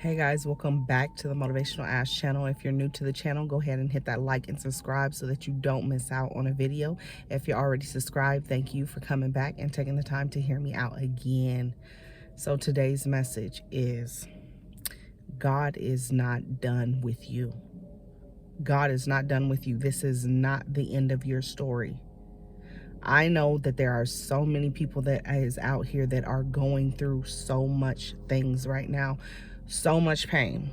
Hey guys, welcome back to the Motivational Ash channel. If you're new to the channel, go ahead and hit that like and subscribe so that you don't miss out on a video. If you're already subscribed, thank you for coming back and taking the time to hear me out again. So today's message is God is not done with you. God is not done with you. This is not the end of your story. I know that there are so many people that is out here that are going through so much things right now, so much pain,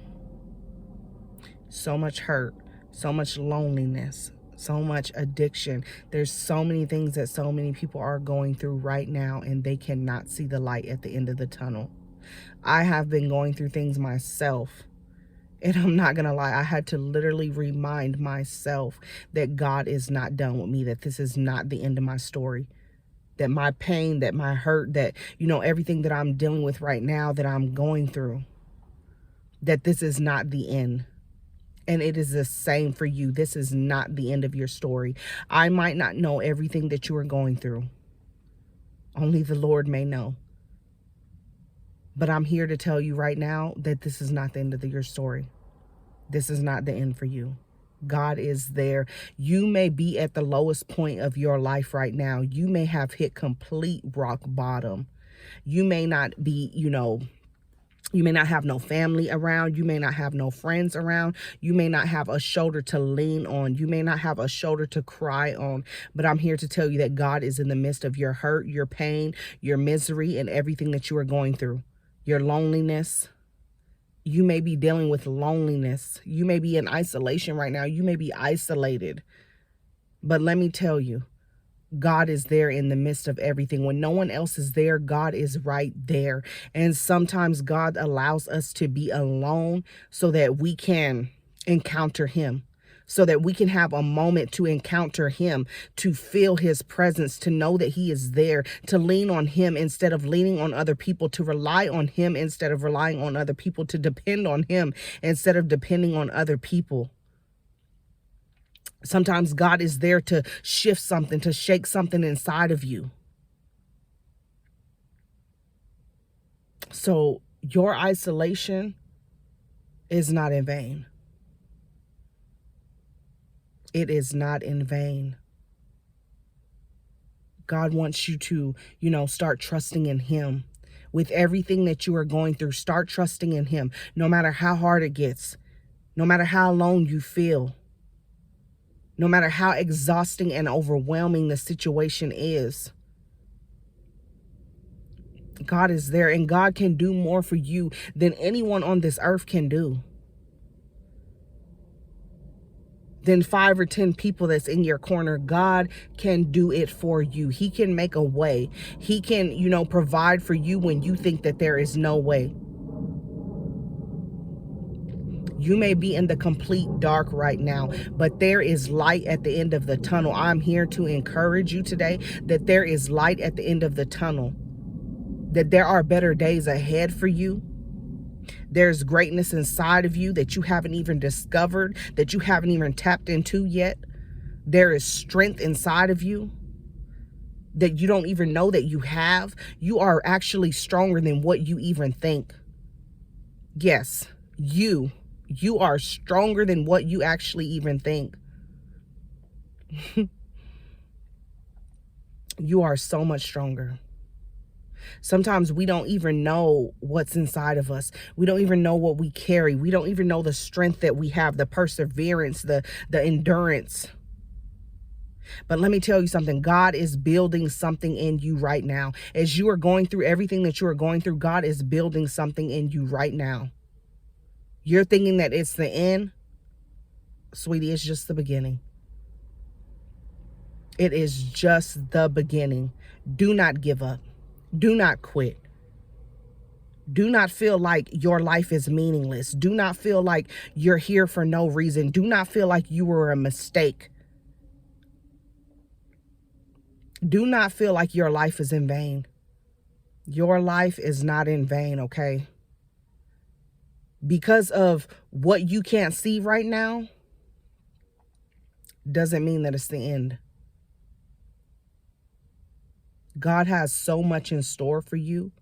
so much hurt, so much loneliness, so much addiction. There's so many things that so many people are going through right now, and they cannot see the light at the end of the tunnel. I have been going through things myself, and I'm not going to lie, I had to literally remind myself that God is not done with me, that this is not the end of my story, that my pain, that my hurt, that, everything that I'm dealing with right now, that I'm going through, that this is not the end. And it is the same for you. This is not the end of your story. I might not know everything that you are going through. Only the Lord may know. But I'm here to tell you right now that this is not the end of your story. This is not the end for you. God is there. You may be at the lowest point of your life right now. You may have hit complete rock bottom. You may not be, you may not have no family around. You may not have no friends around. You may not have a shoulder to lean on. You may not have a shoulder to cry on. But I'm here to tell you that God is in the midst of your hurt, your pain, your misery, and everything that you are going through. Your loneliness. You may be dealing with loneliness. You may be in isolation right now. You may be isolated. But let me tell you, God is there in the midst of everything. When no one else is there, God is right there. And sometimes God allows us to be alone so that we can encounter him, so that we can have a moment to encounter him, to feel his presence, to know that he is there, to lean on him instead of leaning on other people, to rely on him instead of relying on other people, to depend on him instead of depending on other people. Sometimes God is there to shift something, to shake something inside of you. So your isolation is not in vain. It is not in vain. God wants you to, start trusting in him. With everything that you are going through, start trusting in him. No matter how hard it gets, no matter how alone you feel, no matter how exhausting and overwhelming the situation is, God is there, and God can do more for you than anyone on this earth can do. Than 5 or 10 people that's in your corner. God can do it for you. He can make a way. He can, provide for you when you think that there is no way. You may be in the complete dark right now, but there is light at the end of the tunnel. I'm here to encourage you today that there is light at the end of the tunnel, that there are better days ahead for you. There's greatness inside of you that you haven't even discovered, that you haven't even tapped into yet. There is strength inside of you that you don't even know that you have. You are actually stronger than what you even think. Yes, you are stronger than what you actually even think. You are so much stronger. Sometimes we don't even know what's inside of us. We don't even know what we carry. We don't even know the strength that we have, the perseverance, the endurance. But let me tell you something. God is building something in you right now. As you are going through everything that you are going through, God is building something in you right now. You're thinking that it's the end. Sweetie, it's just the beginning. It is just the beginning. Do not give up. Do not quit. Do not feel like your life is meaningless. Do not feel like you're here for no reason. Do not feel like you were a mistake. Do not feel like your life is in vain. Your life is not in vain, okay? Because of what you can't see right now doesn't mean that it's the end. God has so much in store for you.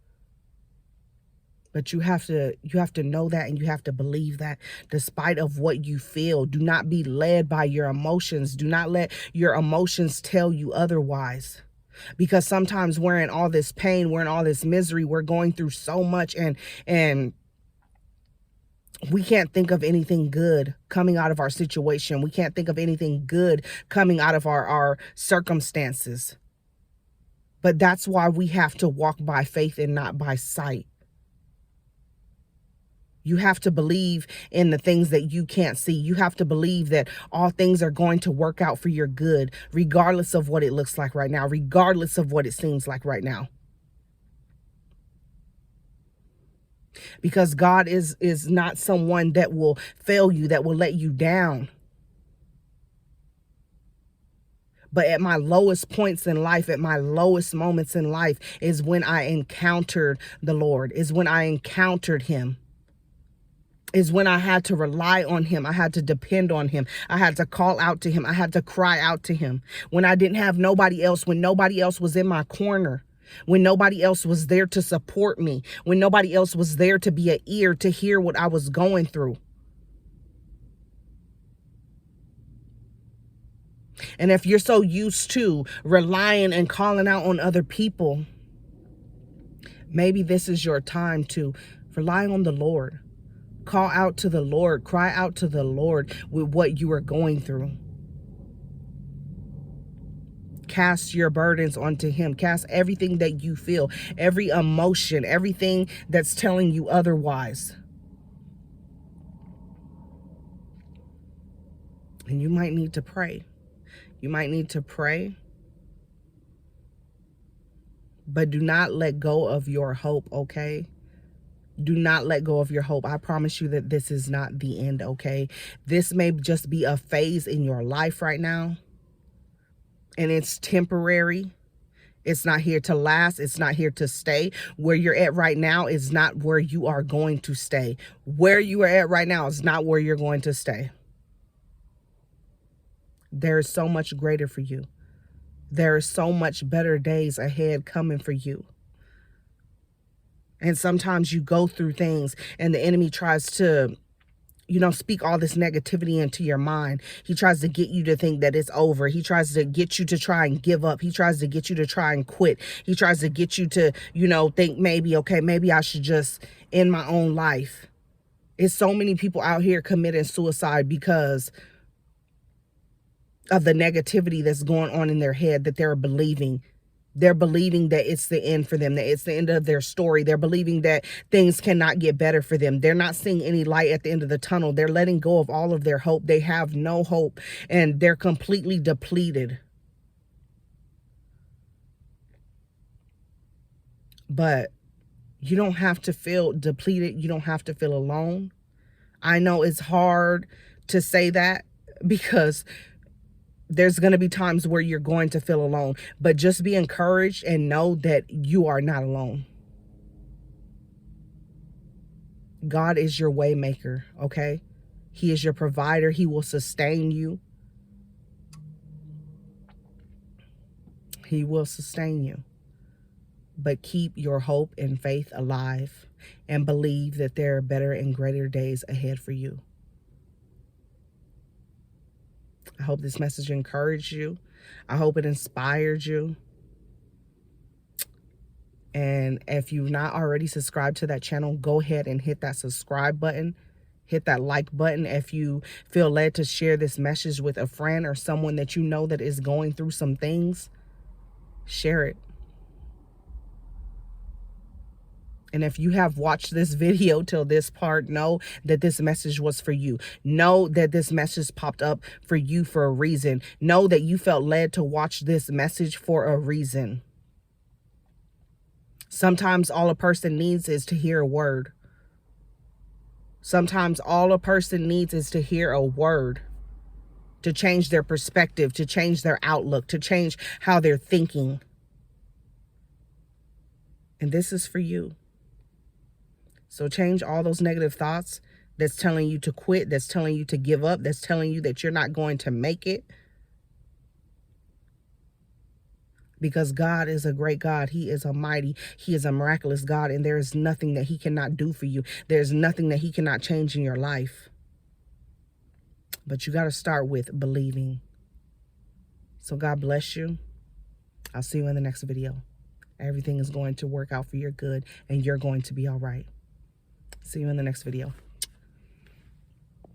But you have to know that, and you have to believe that despite of what you feel. Do not be led by your emotions. Do not let your emotions tell you otherwise. Because sometimes we're in all this pain, we're in all this misery, we're going through so much, and we can't think of anything good coming out of our situation. We can't think of anything good coming out of our circumstances. But that's why we have to walk by faith and not by sight. You have to believe in the things that you can't see. You have to believe that all things are going to work out for your good, regardless of what it looks like right now, regardless of what it seems like right now. Because God is not someone that will fail you, that will let you down. But at my lowest points in life, at my lowest moments in life, is when I encountered the Lord, is when I encountered him. Is when I had to rely on him. I had to depend on him. I had to call out to him. I had to cry out to him. When I didn't have nobody else, when nobody else was in my corner, when nobody else was there to support me, when nobody else was there to be an ear to hear what I was going through. And if you're so used to relying and calling out on other people, maybe this is your time to rely on the Lord. Call out to the Lord. Cry out to the Lord with what you are going through. Cast your burdens onto him. Cast everything that you feel, every emotion, everything that's telling you otherwise. And you might need to pray. You might need to pray. But do not let go of your hope, okay? Do not let go of your hope. I promise you that this is not the end, okay? This may just be a phase in your life right now. And it's temporary. It's not here to last. It's not here to stay. Where you're at right now is not where you are going to stay. Where you are at right now is not where you're going to stay. There is so much greater for you. There are so much better days ahead coming for you. And sometimes you go through things and the enemy tries to, speak all this negativity into your mind. He tries to get you to think that it's over. He tries to get you to try and give up. He tries to get you to try and quit. He tries to get you to, think maybe I should just end my own life. It's so many people out here committing suicide because of the negativity that's going on in their head that they're believing. They're believing that it's the end for them, that it's the end of their story. They're believing that things cannot get better for them. They're not seeing any light at the end of the tunnel. They're letting go of all of their hope. They have no hope, and they're completely depleted. But you don't have to feel depleted. You don't have to feel alone. I know it's hard to say that because there's going to be times where you're going to feel alone, but just be encouraged and know that you are not alone. God is your way maker, okay? He is your provider. He will sustain you. He will sustain you. But keep your hope and faith alive and believe that there are better and greater days ahead for you. I hope this message encouraged you. I hope it inspired you. And if you've not already subscribed to that channel, go ahead and hit that subscribe button. Hit that like button. If you feel led to share this message with a friend or someone that you know that is going through some things, share it. And if you have watched this video till this part, know that this message was for you. Know that this message popped up for you for a reason. Know that you felt led to watch this message for a reason. Sometimes all a person needs is to hear a word. Sometimes all a person needs is to hear a word to change their perspective, to change their outlook, to change how they're thinking. And this is for you. So change all those negative thoughts that's telling you to quit, that's telling you to give up, that's telling you that you're not going to make it. because God is a great God. He is a mighty, he is a miraculous God, and there is nothing that he cannot do for you. There's nothing that he cannot change in your life. But you got to start with believing. So God bless you. I'll see you in the next video. Everything is going to work out for your good, and you're going to be all right. See you in the next video.